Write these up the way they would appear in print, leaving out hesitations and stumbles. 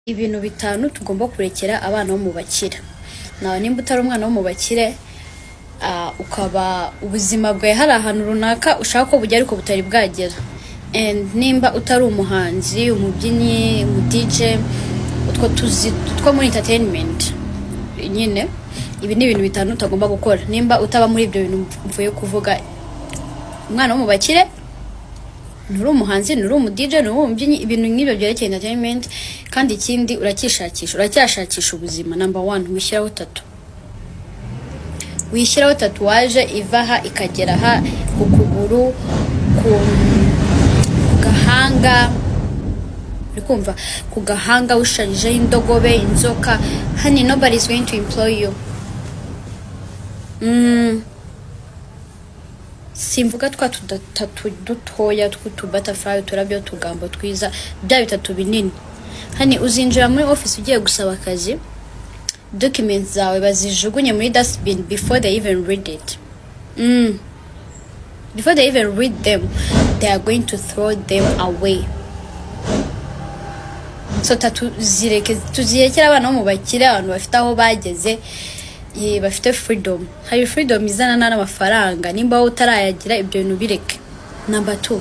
Ibintu bitanu tugomba kurekera abana bo mu bakire. Nawe nimba utari umwana wo mu bakire ukaba ubuzima bwawe hari ahantu runaka ushaka ko bujya ariko butari bwagera. And nimba utari umuhanzi, umubyinnyi, DJ, utwo tuzi two muri entertainment nyine, ibi ni ibintu bitanu utagomba gukora. Nimba utaba muri ibyo bintu mvuye kuvuga, umwana wo mu bakire, nuri umuhanzi, nuri umudj, nuri umubyinnyi, ibintu nk'ibyo byerekeye entertainment. Kandi ikindi uracyashakisha ubuzima. Number 1, wishyiraho tatu. Wishyiraho tatuwaje ivaha ikagera ha ku kuguru, ku gahanga, urikumva, ku gahanga usharijeho indogobe, inzoka. Honey, nobody is going to employ you. Simvuga twa tutatu dutoya tw'utu butterfly, turabyo tugambo twiza, bya bitatu binini. Hani uzinjira muri office ugiye gusaba akazi, documents zawe bazijugunye muri dustbin before they even read it. Before they even read them, they are going to throw them away. So tuzirekera abana bo mu bakire, abantu bafite aho bageze, bafite freedom. Hari freedom izana n'amafaranga. Nimba wowe utarayagira, ibyo bintu bireke. Number 2,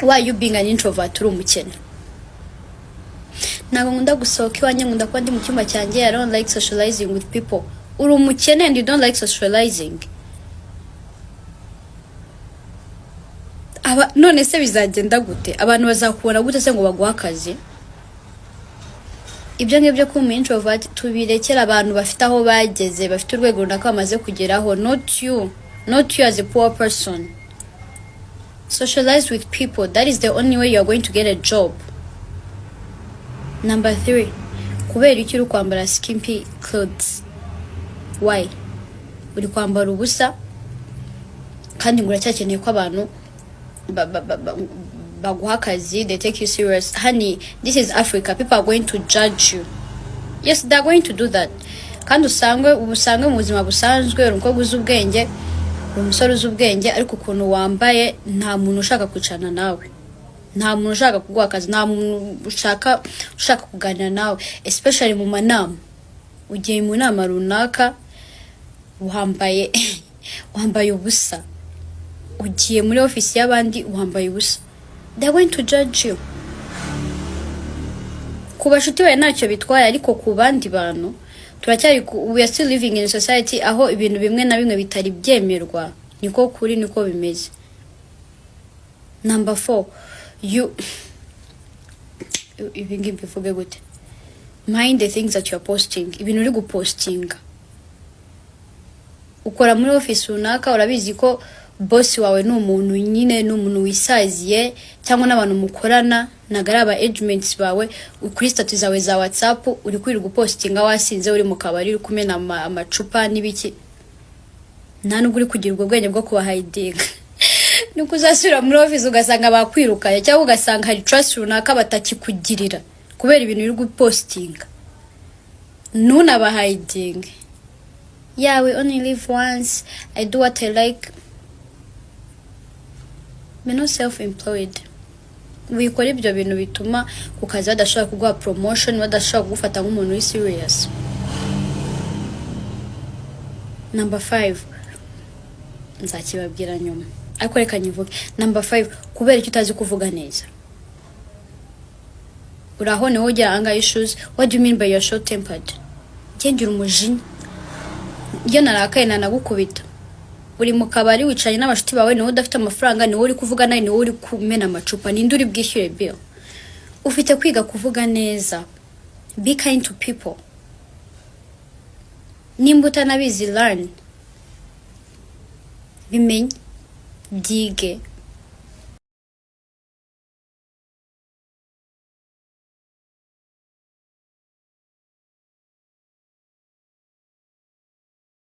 why you being an introvert uri umukene? Ntabwo nkunda gusohoka iwanjye, nkunda kuba ndi mu cyumba cyanjye. I don't like socializing with people. Uri umukene and you don't like socializing. None se bizagenda gute? Abantu bazakubona gute se ngo baguha akazi? Ibyo ngibyo ko mu introvert tubirekera abantu bafite aho bageze, bafite urwego runaka bamaze kugeraho. Not you as a poor person. Socialize with people. That is the only way you are going to get a job. Number 3, kubera iki uri kwambara skimpy clothes? Why? Uri kwambara ubusa kandi ngo uracyakeneye ko abantu baguha akazi, they take you serious. Honey, this is Africa. People are going to judge you. Yes, they are going to do that. Kandi usange mu buzima busanzwe uri umukobwa uzi ubwenge, uri umusore uzi ubwenge, ariko ukuntu wambaye nta muntu ushaka kwicana nawe, nta muntu ushaka kuguha akazi, nta muntu ushaka kuganira nawe, especially mu manama. Ugiye mu nama runaka wambaye ubusa, ugiye muri office y'abandi wambaye ubusa, they are going to judge you. Ku bashuti bawe ntacyo bitwaye, ariko ku bandi bantu we are still living in a society aho ibintu bimwe na bimwe bitari byemerwa. Niko kuri, niko bimeze. Number 4, ibingi bivuge gute, mind the things that you are posting. Ibintu uri gupostinga, ukora muri office runaka, urabizi ko boss wawe ni umuntu nyine, ni umuntu wisaziye, cyangwa n'abantu mukorana nagara aba agents bawe. Kuri status zawe za WhatsApp uri kwiri gupostinga wasinze, uri mu kabari, uri kumena amacupa n'ibiki. Nta nubwo uri kugira ubwo bwenge bwo kuba hiding. Nuko uzasubira muri office ugasanga bakwirukanye, cyangwa ugasanga hari trust runaka batakikugirira kubera ibintu uri gupostinga. Nuna ba hiding. Yeah, we only live once. I do what I like. Be not self-employed. Wikora ibyo bintu bituma ku kazi badashobora kuguha promotion, badashobora kugufata nk'umuntu uri serious. Number 5, nzakibabwira nyuma, ariko reka nyivuge. Number 5, kubera icyo utazi kuvuga neza. Uraho ne wogira anger issues. What do you mean by you're short tempered? Ngira umujinya, iyo narakaye nanagukubita. Uri mu kabari wicanye n'abashuti bawe, niwe udafite amafaranga, niwe uri kuvuga nayo, niwe uri kumena amacupa, ninde uri bwishyure bill? Ufite kwiga kuvuga neza. Be kind to people. Nimba utanabizi, learn. Bimenye, byige,